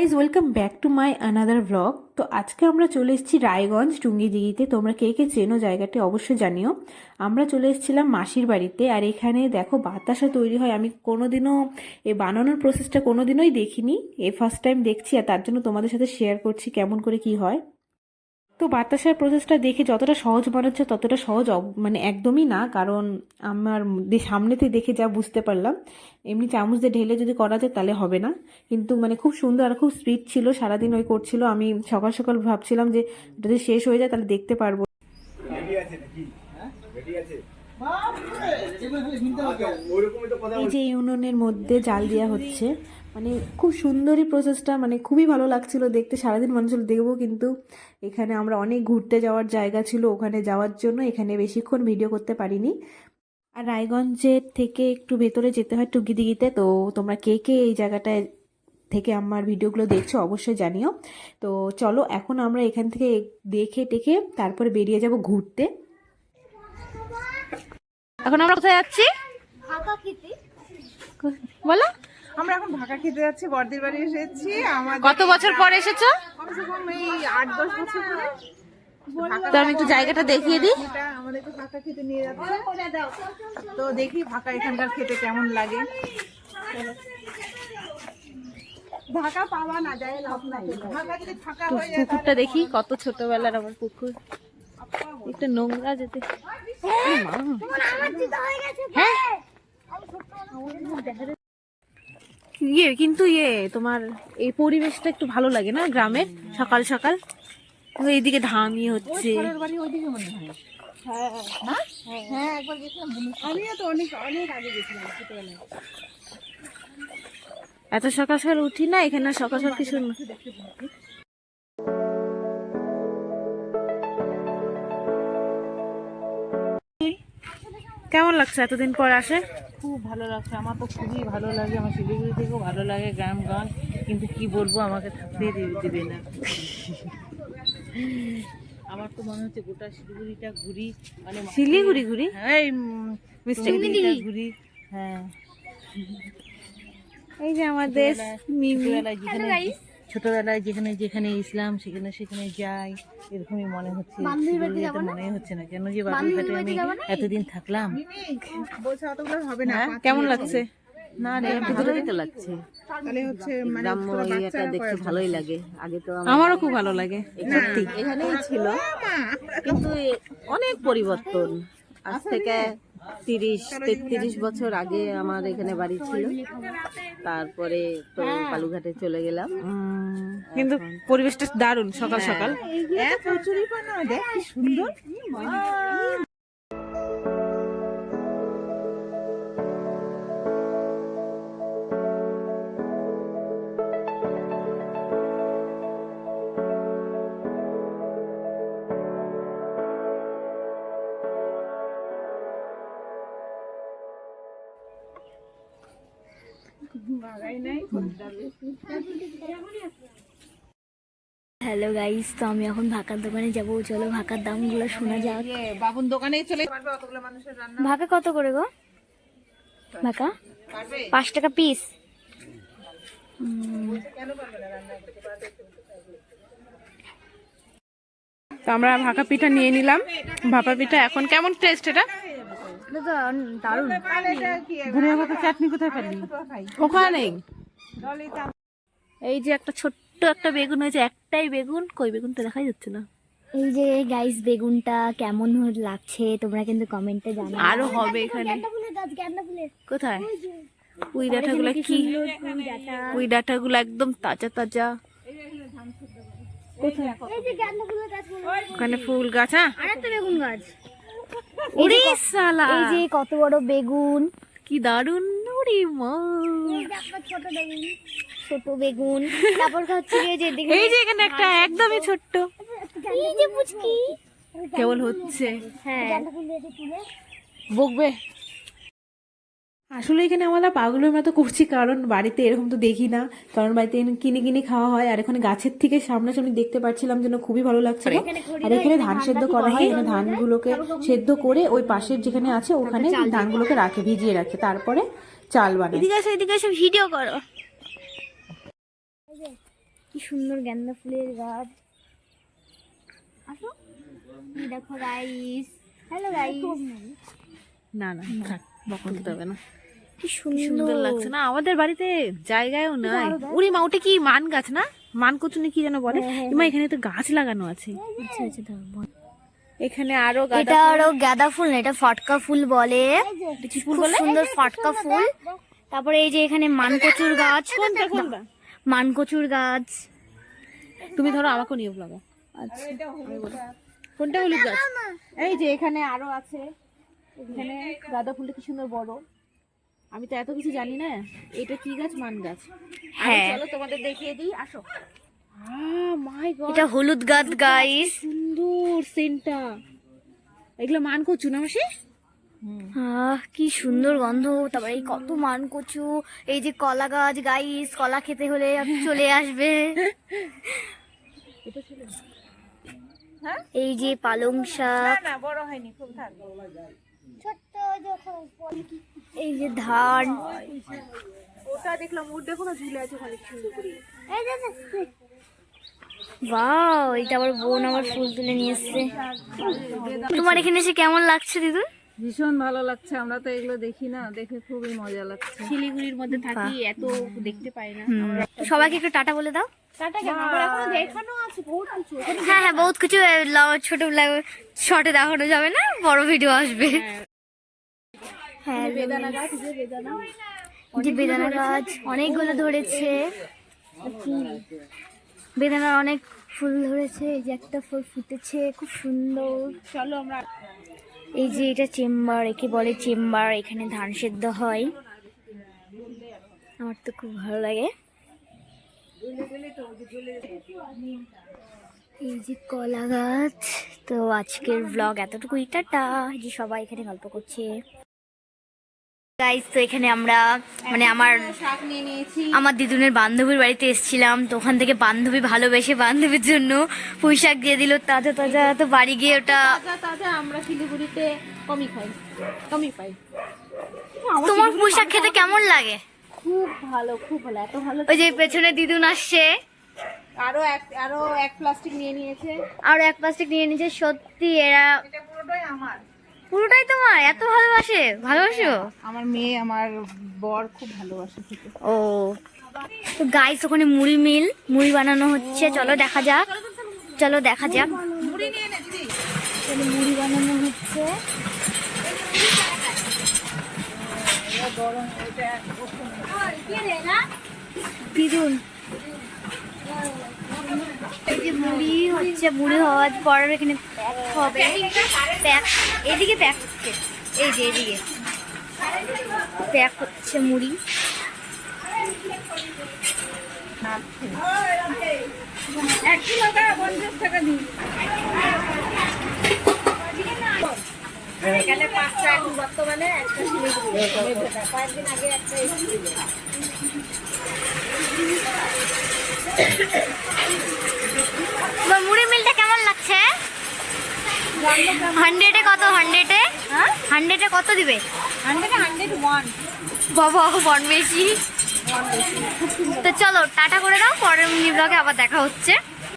Guys welcome back to my another blog. তো আজকে আমরা চলে এসেছি রায়গঞ্জ টুঙ্গিদিঘিতে। তোমরা কে কে চেনো জায়গাটি অবশ্যই জানিও। আমরা চলে এসেছিলাম মাসির বাড়িতে। আর এখানে দেখো বাতাসা তৈরি হয়, আমি কোনোদিনও এই বানানোর প্রসেসটা কোনোদিনই দেখিনি, এই ফার্স্ট টাইম দেখছি। আর তার জন্য তোমাদের সাথে শেয়ার করছি কেমন করে কি হয়। তো বাতাসার প্রসেসটা দেখে যতটা সহজ মনে হচ্ছে ততটা সহজ মানে একদমই না, কারণ আমার সামনেতে দেখে যা বুঝতে পারলাম এমনি চামচ দিয়ে ঢেলে যদি করা যায় তাহলে হবে না। কিন্তু মানে খুব সুন্দর আর খুব স্পিড ছিল, সারাদিন ওই করছিল। আমি সকাল সকাল ভাবছিলাম যে যদি শেষ হয়ে যায় তাহলে দেখতে পারবো। এই যে উনুনের মধ্যে জাল দেওয়া হচ্ছে, মানে খুব সুন্দরই প্রসেসটা, মানে খুবই ভালো লাগছিল দেখতে। সারাদিন মনে হচ্ছিল দেখবো, কিন্তু এখানে আমরা অনেক ঘুরতে যাওয়ার জায়গা ছিল, ওখানে যাওয়ার জন্য এখানে বেশিক্ষণ ভিডিও করতে পারিনি। আর রায়গঞ্জের থেকে একটু ভেতরে যেতে হয় টুঙ্গিদিঘিতে। তো তোমরা কে কে এই জায়গাটায় থেকে আমার ভিডিওগুলো দেখছো অবশ্যই জানিও। তো চলো এখন আমরা এখান থেকে দেখে টেকে তারপরে বেরিয়ে যাব ঘুরতে। এখন আমরা কোথায় যাচ্ছি বলো? আমরা এখন ভাকা খেতে যাচ্ছি, বড়দির বাড়ি এসেছি। আমাদের কত বছর পর এসেছো? কমসে কম এই 8-10 বছর পরে। তো আমি একটু জায়গাটা দেখিয়ে দিই। এটা আমাদেরকে ভাকা খেতে নিয়ে যাচ্ছে, তো দেখি ভাকা এখানকার খেতে কেমন লাগে। ভাকা পাওয়া না যায় লাভ নাই, ভাকা যদি ফাঁকা হয়ে যায়। পুকুরটা দেখি, কত ছোটবেলার আমার পুকুর, একটা নোংরা যেতে। ইয়ে কিন্তু তোমার এই পরিবেশটা একটু ভালো লাগে না গ্রামের সকাল সকাল? এইদিকে ধান হচ্ছে। হ্যাঁ একবার গেছিলাম, আমিও তো অনেক অনেক আগে গেছিলাম ছোটবেলায়। এত সকাল সকাল উঠি না, এখানে সকাল সকাল কিছু না। কেমন লাগছে এতদিন পর আসে? খুব ভালো লাগছে, আমার তো খুবই ভালো লাগে। আমার শিলিগুড়ি থেকেও ভালো লাগে গ্রামগঞ্জ, কিন্তু কি বলবো, আমাকে থাকতে দেবে না। আমার তো মনে হচ্ছে গোটা শিলিগুড়িটা ঘুরি, মানে শিলিগুড়ি ঘুরি, হ্যাঁ ঘুরি। হ্যাঁ, এই যে আমাদের ছোটবেলায় যেখানে যেখানে ইসলাম সেখানে সেখানে যাই, এরকমই মনে হচ্ছে। মনে হচ্ছে না কেন যে বাবুঘাটে আমি এতদিন থাকলাম। বলছে অতগুলো হবে না। কেমন লাগছে? না রে, ভালোই তো লাগছে। তাহলে হচ্ছে মানে গ্রাম্য এরিয়াটা দেখতে ভালোই লাগে। আগে তো আমারও খুব ভালো লাগে সত্যি। এখানেই ছিল, কিন্তু অনেক পরিবর্তন। আজ থেকে 30-33 বছর আগে আমার এখানে বাড়ি ছিল, তারপরে তো বালুঘাটে চলে গেলাম। কিন্তু পরিবেশটা দারুণ সকাল সকাল। কচুরি পানা দেখ কি সুন্দর। হ্যালো গাইস, তো আমি এখন ভাকার দোকানে যাব। চলো ভাকার দামগুলো শোনা যাক। বাবুন দোকানেই চলে পারবে, অতগুলো মানুষের রান্না ভাকা কত করে গো? ভাকা 5 টাকা পিস। তো আমরা ভাপা পিঠা নিয়ে নিলাম। ভাপা পিঠা এখন কেমন টেস্ট? এটা এটা তো দারুণ। ধনিয়া পাতা চাটনি কোথায় পেলি? ওখানে নেই। এই যে একটা ছোট্ট একটা বেগুন হয়েছে, একটাই বেগুন, কই বেগুনটা দেখাই যাচ্ছে না। এই যে গাইস বেগুনটা কেমন লাগছে তোমরা কিন্তু কমেন্টে জানাও। আরো হবে এখানে। কোথায় পুঁই ডাঁটাগুলো? কি পুঁই ডাঁটাগুলো একদম তাজা তাজা। ওখানে ফুল গাছ। হ্যাঁ, আরেকটা বেগুন গাছ। ওরে শালা, এই যে কত বড় বেগুন, কি দারুণ। ওরে মা, ছোট বেগুন। তারপর হচ্ছে এই যে এখানে একটা একদমই ছোট্ট, এই যে পুচকি কেবল হচ্ছে। হ্যাঁ বকবে। আসলে এখানে আমরা পাগলের মতো করছি, কারণ বাড়িতে এরকম তো দেখি না, কারণ বাড়িতে কিনে কিনে খাওয়া হয়। আর এখানে গাছের থেকে সামনাসামনি দেখতে পাচ্ছিলাম যেন খুবই ভালো লাগছিল। আর এখানে ধান সেদ্ধ করা হয়, এখানে ধানগুলোকে সেদ্ধ করে ওই পাশের যেখানে আছে ওখানে ধানগুলোকে রাখে, ভিজিয়ে রাখে, তারপরে চাল বানায়। এদিকে এসে ভিডিও করো। কি সুন্দর গাঁদা ফুলের গাছ। আসো, এই দেখো গাইস। Hello guys. না না থাক, বলতে হবে না। কি সুন্দর লাগছে না? আমাদের বাড়িতে জায়গায়ও নাই। উড়ি মা, ওটা কি মান গাছ না? মান কচুনি কি যেন বলে? মা এখানে তো গাছ লাগানো আছে। আচ্ছা আচ্ছা দাও। এখানে আরো এটা আরো গাঁদা ফুল না, এটা ফটকা ফুল বলে। খুব সুন্দর ফটকা ফুল। তারপরে এই যে এখানে মানকচুর গাছ। কোনটা? মানকচুর গাছ। তুমি ধরো, আমাকে নিয়ে লাগা। আচ্ছা, কোনটা হলুদ গাছ? এই যে এখানে আরো আছে। এখানে গাঁদা ফুলটা কি সুন্দর বড়। আমি তো এত কিছু জানি না। এটা কি গাছ? মান গাছ। হ্যাঁ, চলো তোমাদের দেখিয়ে দিই, আসো। মাই গড, এটা হলুদ গাছ গাইস। সুন্দর সেন্টটা। এগুলো মান কচু না মাসি? কি সুন্দর গন্ধ। তারপরে এই কত মানকচু। এই যে কলা গাছ গাইস, কলা খেতে হলে চলে আসবে। এই যে পালং শাক, না বড় হয়নি, খুব থাক। এই যে ধান। ওটা দেখলাম, ওর দেখো না ঝুলে আছে অনেক সুন্দর করে। বাহ, এটা আবার বোন আবার ফুল তুলে নিয়ে এসছে। তোমার এখানে এসে কেমন লাগছে দিদু? ভীষণ ভালো লাগছে। আমরা তো এগুলো দেখি না, দেখে খুবই মজা লাগছে। শিলিগুড়ির মধ্যে থাকি, এত দেখতে পাই না। সবাইকে একটু টাটা বলে দাও। টাটা কেন? আমার এখনো দেখানো আছে বহুত কিছু। হ্যাঁ হ্যাঁ, বহুত কিছু ছোট শর্টে দেখানো যাবে না, বড় ভিডিও আসবে। হ্যাঁ, বেদানা গাছ, যে বেদানা। যে বেদানা গাছ অনেকগুলো ধরেছে। বেদানার অনেক ফুল ধরেছে। এই যে একটা ফুল ফুটেছে, খুব সুন্দর। চলো আমরা। এই যে এটা চেম্বার, একে বলে চেম্বার। এখানে ধান সেদ্ধ হয়। আমার তো খুব ভালো লাগে। এই যে কলা গাছ। তো আজকের ব্লগ এতটুকুই, টাটা। এই যে সবাই এখানে গল্প করছে গাইস। তো এখানে আমরা মানে শাক নিয়ে নিয়েছি। আমার দিদুনের বান্ধবীর বাড়িতে এসেছিলাম। তো ওখান থেকে বান্ধবী ভালোবেসে বান্ধবীর জন্য পুঁই শাক দিয়ে দিল তাজা তাজা। তো বাড়ি গিয়ে ওটা তাজা তাজা আমরা শিলিগুড়িতে কমই পাই। তোমার পুঁই শাক খেতে কেমন লাগে? খুব ভালো, খুব ভালো, এত ভালো। ওই যে পেছনে দিদুন আসছে, আরো এক প্লাস্টিক নিয়ে নিয়েছে। আর এক প্লাস্টিক নিয়ে নিয়েছে। সত্যি এরা এটা পুরোটাই আমার। পুরোটাই তোমার? এত ভালোবাসো? আমার মেয়ে, আমার বর খুব ভালোবাসে খেতে। ও, তো গাইস ওখানে মুড়ি বানানো হচ্ছে। চলো দেখা যাক। মুড়ি নিয়ে নে দিদি। এখানে মুড়ি বানানো হচ্ছে। দিদুন, এই যে মুড়ি হচ্ছে। মুড়ি হওয়ার পর এখানে প্যাক হবে। এদিকে প্যাক হচ্ছে। এই যে এদিকে প্যাক হচ্ছে মুড়ি। এক কিলো 50 টাকা দিই। এখানে 5টা এখন বর্তমানে, একটা শিলিগুড়ি। কয়েকদিন আগে একটা এসেছিল। তোমার মুড়ি মিলটা কেমন লাগছে? 100-এ কত? 100-এ কত দিবে? 101। বাবা, বন বেশি। তো চলো টাটা করে দাও, পরের ব্লগে আবার দেখা হচ্ছে।